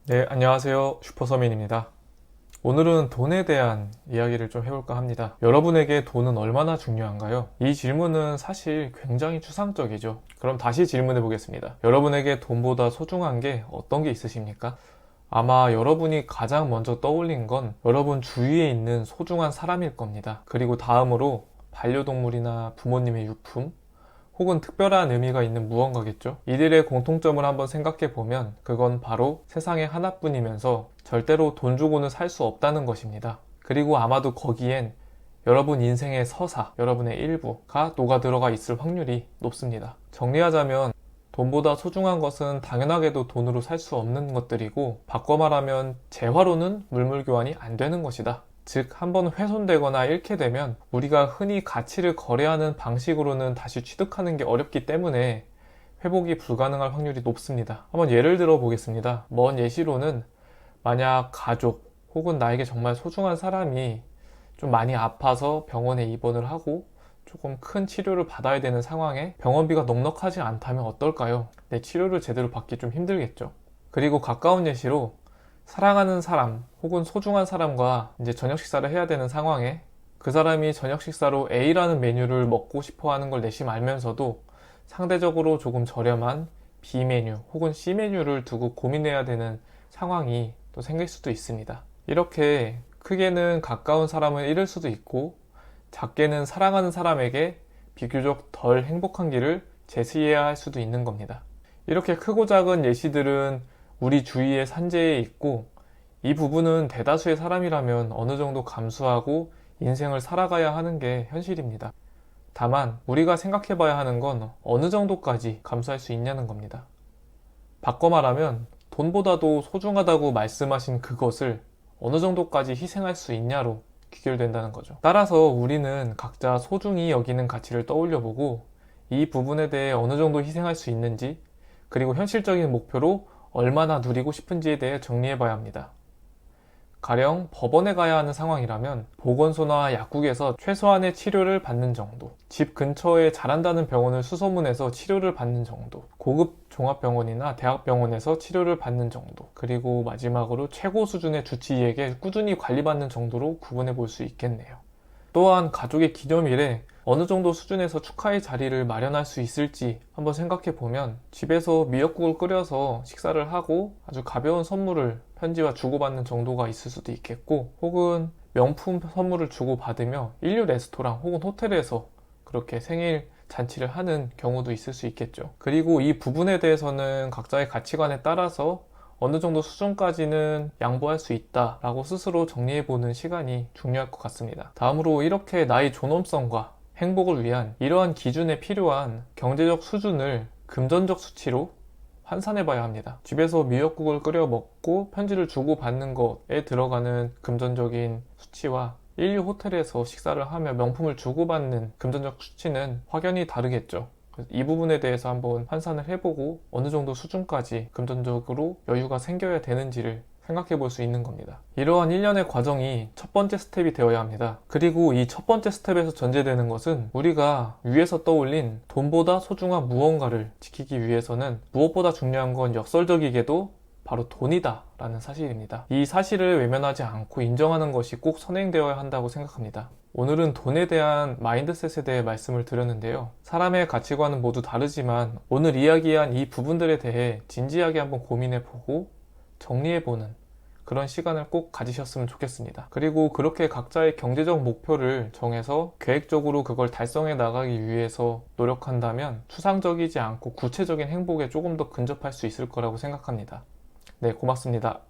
네, 안녕하세요. 슈퍼서민입니다. 오늘은 돈에 대한 이야기를 좀 해볼까 합니다. 여러분에게 돈은 얼마나 중요한가요? 이 질문은 사실 굉장히 추상적이죠. 그럼 다시 질문해 보겠습니다. 여러분에게 돈보다 소중한 게 어떤 게 있으십니까? 아마 여러분이 가장 먼저 떠올린 건 여러분 주위에 있는 소중한 사람일 겁니다. 그리고 다음으로 반려동물이나 부모님의 유품, 혹은 특별한 의미가 있는 무언가겠죠. 이들의 공통점을 한번 생각해 보면 그건 바로 세상에 하나뿐이면서 절대로 돈 주고는 살 수 없다는 것입니다. 그리고 아마도 거기엔 여러분 인생의 서사, 여러분의 일부가 녹아 들어가 있을 확률이 높습니다. 정리하자면 돈보다 소중한 것은 당연하게도 돈으로 살 수 없는 것들이고, 바꿔 말하면 재화로는 물물 교환이 안 되는 것이다. 즉, 한번 훼손되거나 잃게 되면 우리가 흔히 가치를 거래하는 방식으로는 다시 취득하는 게 어렵기 때문에 회복이 불가능할 확률이 높습니다. 한번 예를 들어 보겠습니다. 먼 예시로는 만약 가족 혹은 나에게 정말 소중한 사람이 좀 많이 아파서 병원에 입원을 하고 조금 큰 치료를 받아야 되는 상황에 병원비가 넉넉하지 않다면 어떨까요? 내 치료를 제대로 받기 좀 힘들겠죠. 그리고 가까운 예시로 사랑하는 사람 혹은 소중한 사람과 이제 저녁 식사를 해야 되는 상황에 그 사람이 저녁 식사로 A라는 메뉴를 먹고 싶어 하는 걸 내심 알면서도 상대적으로 조금 저렴한 B 메뉴 혹은 C 메뉴를 두고 고민해야 되는 상황이 또 생길 수도 있습니다. 이렇게 크게는 가까운 사람을 잃을 수도 있고, 작게는 사랑하는 사람에게 비교적 덜 행복한 길을 제시해야 할 수도 있는 겁니다. 이렇게 크고 작은 예시들은 우리 주위의 산재에 있고, 이 부분은 대다수의 사람이라면 어느 정도 감수하고 인생을 살아가야 하는 게 현실입니다. 다만 우리가 생각해 봐야 하는 건 어느 정도까지 감수할 수 있냐는 겁니다. 바꿔 말하면 돈보다도 소중하다고 말씀하신 그것을 어느 정도까지 희생할 수 있냐로 귀결된다는 거죠. 따라서 우리는 각자 소중히 여기는 가치를 떠올려 보고, 이 부분에 대해 어느 정도 희생할 수 있는지, 그리고 현실적인 목표로 얼마나 누리고 싶은지에 대해 정리해 봐야 합니다. 가령 법원에 가야 하는 상황이라면 보건소나 약국에서 최소한의 치료를 받는 정도, 집 근처에 잘한다는 병원을 수소문해서 치료를 받는 정도, 고급 종합병원이나 대학병원에서 치료를 받는 정도, 그리고 마지막으로 최고 수준의 주치의에게 꾸준히 관리받는 정도로 구분해 볼 수 있겠네요. 또한 가족의 기념일에 어느 정도 수준에서 축하의 자리를 마련할 수 있을지 한번 생각해 보면, 집에서 미역국을 끓여서 식사를 하고 아주 가벼운 선물을 편지와 주고받는 정도가 있을 수도 있겠고, 혹은 명품 선물을 주고받으며 인류 레스토랑 혹은 호텔에서 그렇게 생일 잔치를 하는 경우도 있을 수 있겠죠. 그리고 이 부분에 대해서는 각자의 가치관에 따라서 어느 정도 수준까지는 양보할 수 있다라고 스스로 정리해보는 시간이 중요할 것 같습니다. 다음으로 이렇게 나의 존엄성과 행복을 위한 이러한 기준에 필요한 경제적 수준을 금전적 수치로 환산해 봐야 합니다. 집에서 미역국을 끓여 먹고 편지를 주고받는 것에 들어가는 금전적인 수치와 인류 호텔에서 식사를 하며 명품을 주고받는 금전적 수치는 확연히 다르겠죠. 이 부분에 대해서 한번 환산을 해보고 어느 정도 수준까지 금전적으로 여유가 생겨야 되는지를 생각해 볼 수 있는 겁니다. 이러한 일련의 과정이 첫 번째 스텝이 되어야 합니다. 그리고 이 첫 번째 스텝에서 전제되는 것은 우리가 위에서 떠올린 돈보다 소중한 무언가를 지키기 위해서는 무엇보다 중요한 건 역설적이게도 바로 돈이다 라는 사실입니다. 이 사실을 외면하지 않고 인정하는 것이 꼭 선행되어야 한다고 생각합니다. 오늘은 돈에 대한 마인드셋에 대해 말씀을 드렸는데요. 사람의 가치관은 모두 다르지만 오늘 이야기한 이 부분들에 대해 진지하게 한번 고민해보고 정리해보는 그런 시간을 꼭 가지셨으면 좋겠습니다. 그리고 그렇게 각자의 경제적 목표를 정해서 계획적으로 그걸 달성해 나가기 위해서 노력한다면 추상적이지 않고 구체적인 행복에 조금 더 근접할 수 있을 거라고 생각합니다. 네, 고맙습니다.